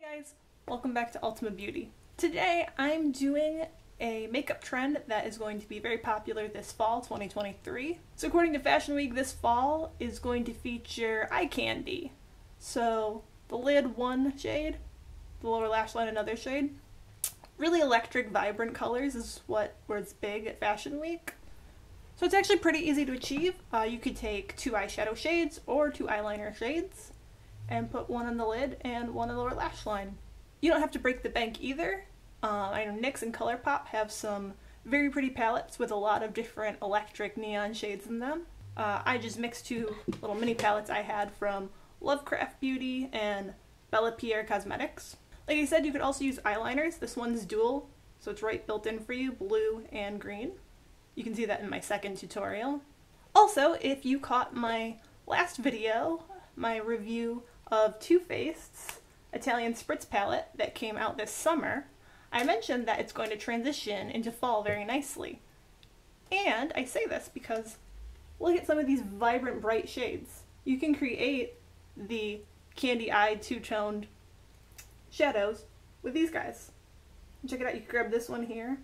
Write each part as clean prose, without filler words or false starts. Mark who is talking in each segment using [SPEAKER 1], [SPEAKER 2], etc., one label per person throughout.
[SPEAKER 1] Hey guys, welcome back to UltimaBeauty. Today I'm doing a makeup trend that is going to be very popular this fall, 2023. So according to Fashion Week, this fall is going to feature eye candy. So the lid one shade, the lower lash line another shade. Really electric, vibrant colors is what was big at Fashion Week. So it's actually pretty easy to achieve. You could take 2 eyeshadow shades or 2 eyeliner shades and put one on the lid and one on the lower lash line. You don't have to break the bank either. I know NYX and ColourPop have some very pretty palettes with a lot of different electric neon shades in them. I just mixed 2 little mini palettes I had from Lovecraft Beauty and Bella Pierre Cosmetics. Like I said, you could also use eyeliners. This one's dual, so it's right built in for you, blue and green. You can see that in my second tutorial. Also, if you caught my last video, my review of Too Faced's Italian Spritz palette that came out this summer, I mentioned that it's going to transition into fall very nicely. And I say this because look at some of these vibrant, bright shades. You can create the candy-eyed, two-toned shadows with these guys. Check it out, you can grab this one here,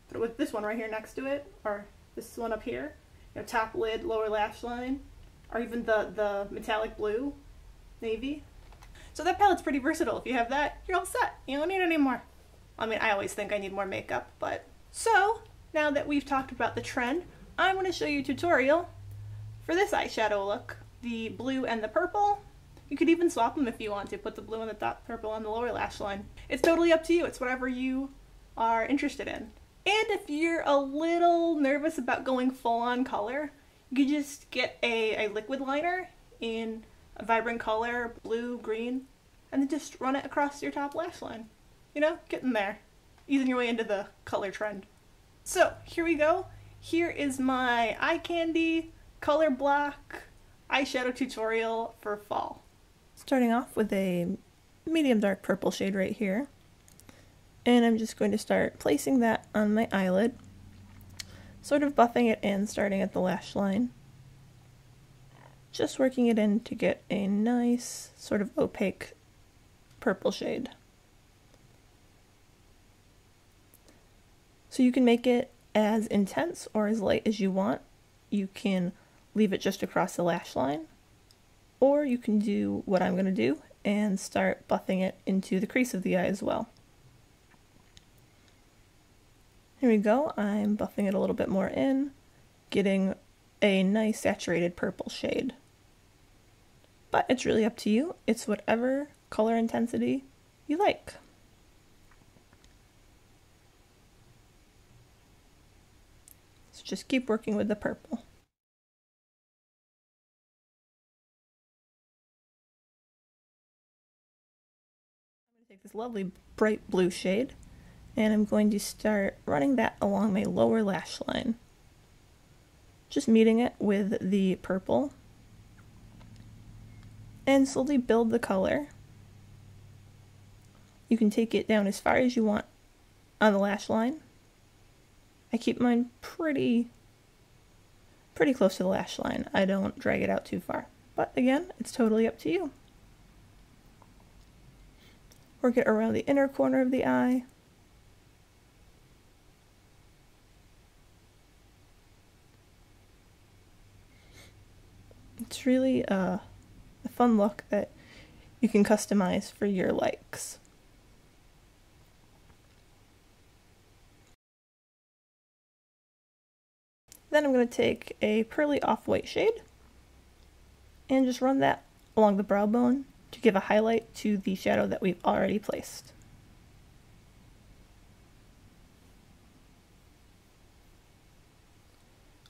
[SPEAKER 1] put it with this one right here next to it, or this one up here, you know, top lid, lower lash line, or even the metallic blue, navy. So that palette's pretty versatile. If you have that, you're all set. You don't need any more. I mean, I always think I need more makeup, but... So, now that we've talked about the trend, I'm going to show you a tutorial for this eyeshadow look. The blue and the purple. You could even swap them if you want to. Put the blue on the top, purple on the lower lash line. It's totally up to you. It's whatever you are interested in. And if you're a little nervous about going full-on color, you could just get a liquid liner in a vibrant color, blue, green, and then just run it across your top lash line. You know, getting there. Easing your way into the color trend. So, here we go. Here is my eye candy color block eyeshadow tutorial for fall. Starting off with a medium dark purple shade right here. And I'm just going to start placing that on my eyelid. Sort of buffing it in, starting at the lash line. Just working it in to get a nice, sort of opaque purple shade. So you can make it as intense or as light as you want. You can leave it just across the lash line, or you can do what I'm going to do and start buffing it into the crease of the eye as well. Here we go, I'm buffing it a little bit more in, getting a nice saturated purple shade. But it's really up to you. It's whatever color intensity you like. So just keep working with the purple. I'm going to take this lovely bright blue shade and I'm going to start running that along my lower lash line. Just meeting it with the purple and slowly build the color. You can take it down as far as you want on the lash line. I keep mine pretty close to the lash line. I don't drag it out too far. But again, it's totally up to you. Work it around the inner corner of the eye. It's really a fun look that you can customize for your likes. Then I'm going to take a pearly off-white shade and just run that along the brow bone to give a highlight to the shadow that we've already placed.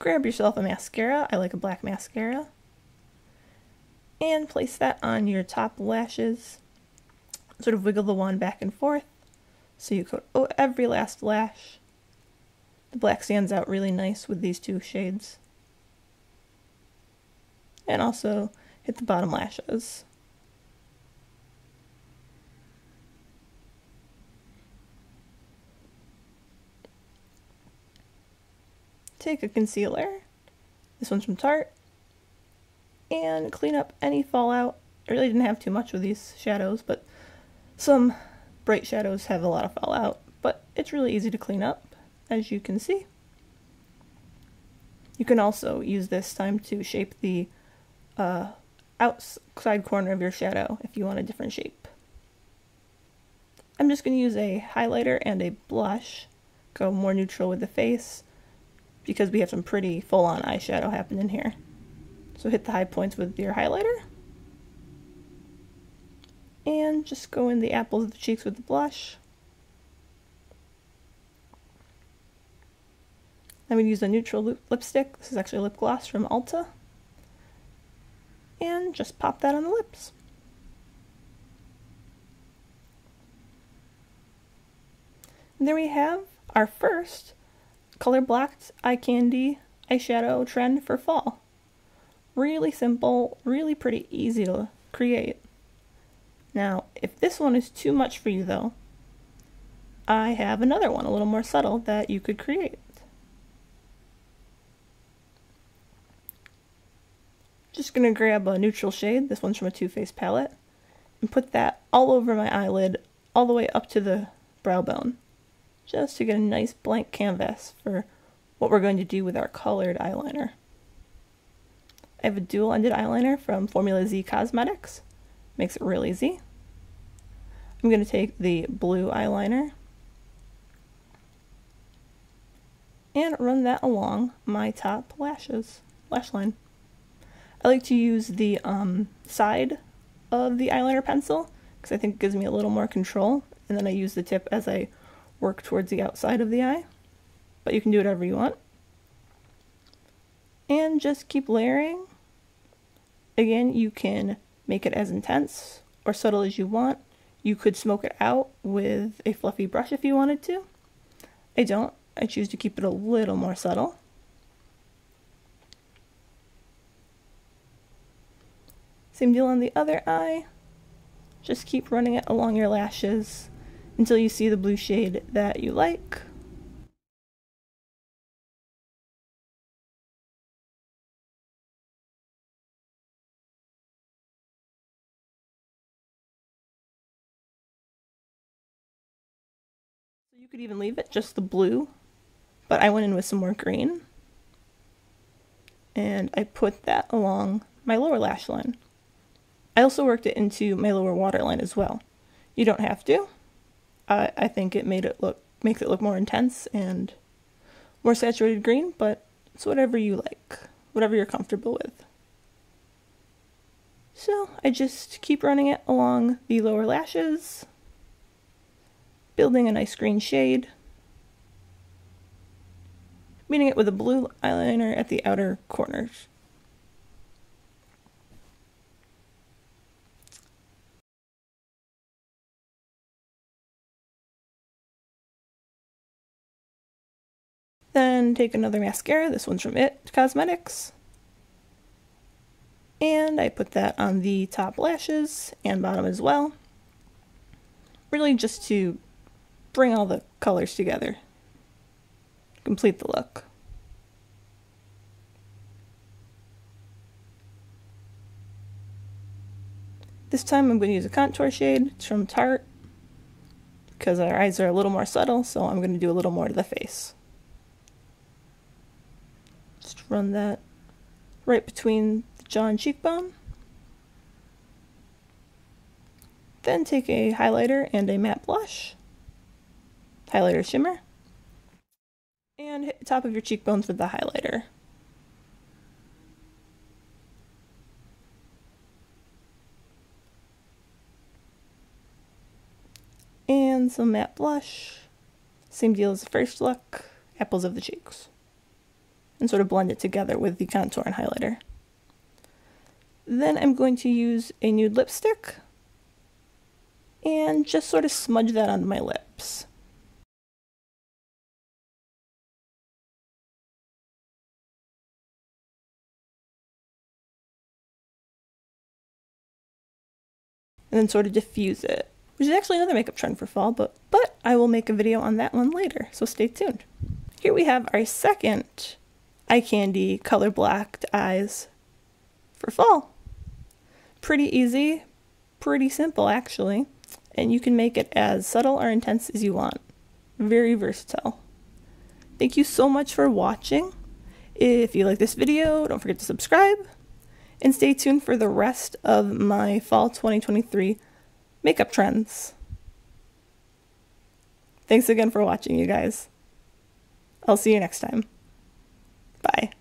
[SPEAKER 1] Grab yourself a mascara. I like a black mascara. And place that on your top lashes. Sort of wiggle the wand back and forth so you coat every last lash. The black stands out really nice with these 2 shades. And also hit the bottom lashes. Take a concealer. This one's from Tarte. And clean up any fallout. I really didn't have too much with these shadows, but Some bright shadows have a lot of fallout, but it's really easy to clean up, as you can see. You can also use this time to shape the outside corner of your shadow if you want a different shape. I'm just going to use a highlighter and a blush, go more neutral with the face, because we have some pretty full-on eyeshadow happening here. So hit the high points with your highlighter, and just go in the apples of the cheeks with the blush. I'm going to use a neutral lipstick. This is actually a lip gloss from Ulta. And just pop that on the lips. And there we have our first color blocked eye candy eyeshadow trend for fall. Really simple, really pretty easy to create. Now, if this one is too much for you though, I have another one, a little more subtle, that you could create. Just gonna grab a neutral shade, this one's from a Too Faced palette, and put that all over my eyelid, all the way up to the brow bone, just to get a nice blank canvas for what we're going to do with our colored eyeliner. I have a dual-ended eyeliner from Formula Z Cosmetics, makes it real easy. I'm going to take the blue eyeliner and run that along my top lash line. I like to use the side of the eyeliner pencil because I think it gives me a little more control, and then I use the tip as I work towards the outside of the eye, but you can do whatever you want. And just keep layering. Again, you can make it as intense or subtle as you want. You could smoke it out with a fluffy brush if you wanted to. I don't. I choose to keep it a little more subtle. Same deal on the other eye. Just keep running it along your lashes until you see the blue shade that you like. So you could even leave it just the blue, but I went in with some more green. And I put that along my lower lash line. I also worked it into my lower waterline as well. You don't have to. I think it makes it look more intense and more saturated green, but it's whatever you like, whatever you're comfortable with. So I just keep running it along the lower lashes, building a nice green shade, meeting it with a blue eyeliner at the outer corners. Then take another mascara, this one's from It Cosmetics, and I put that on the top lashes and bottom as well, really just to bring all the colors together, complete the look. This time I'm going to use a contour shade, it's from Tarte, because our eyes are a little more subtle, so I'm going to do a little more to the face. Just run that right between the jaw and cheekbone. Then take a highlighter and a matte blush, highlighter shimmer, and hit the top of your cheekbones with the highlighter. And some matte blush, same deal as the first look, apples of the cheeks. And sort of blend it together with the contour and highlighter. Then I'm going to use a nude lipstick and just sort of smudge that onto my lips. And then sort of diffuse it, which is actually another makeup trend for fall, but I will make a video on that one later, so stay tuned. Here we have our second eye candy color blocked eyes for fall. Pretty easy, pretty simple actually. and you can make it as subtle or intense as you want. Very versatile. Thank you so much for watching. If you like this video, don't forget to subscribe, and stay tuned for the rest of my fall 2023 makeup trends. Thanks again for watching, you guys. I'll see you next time. Bye.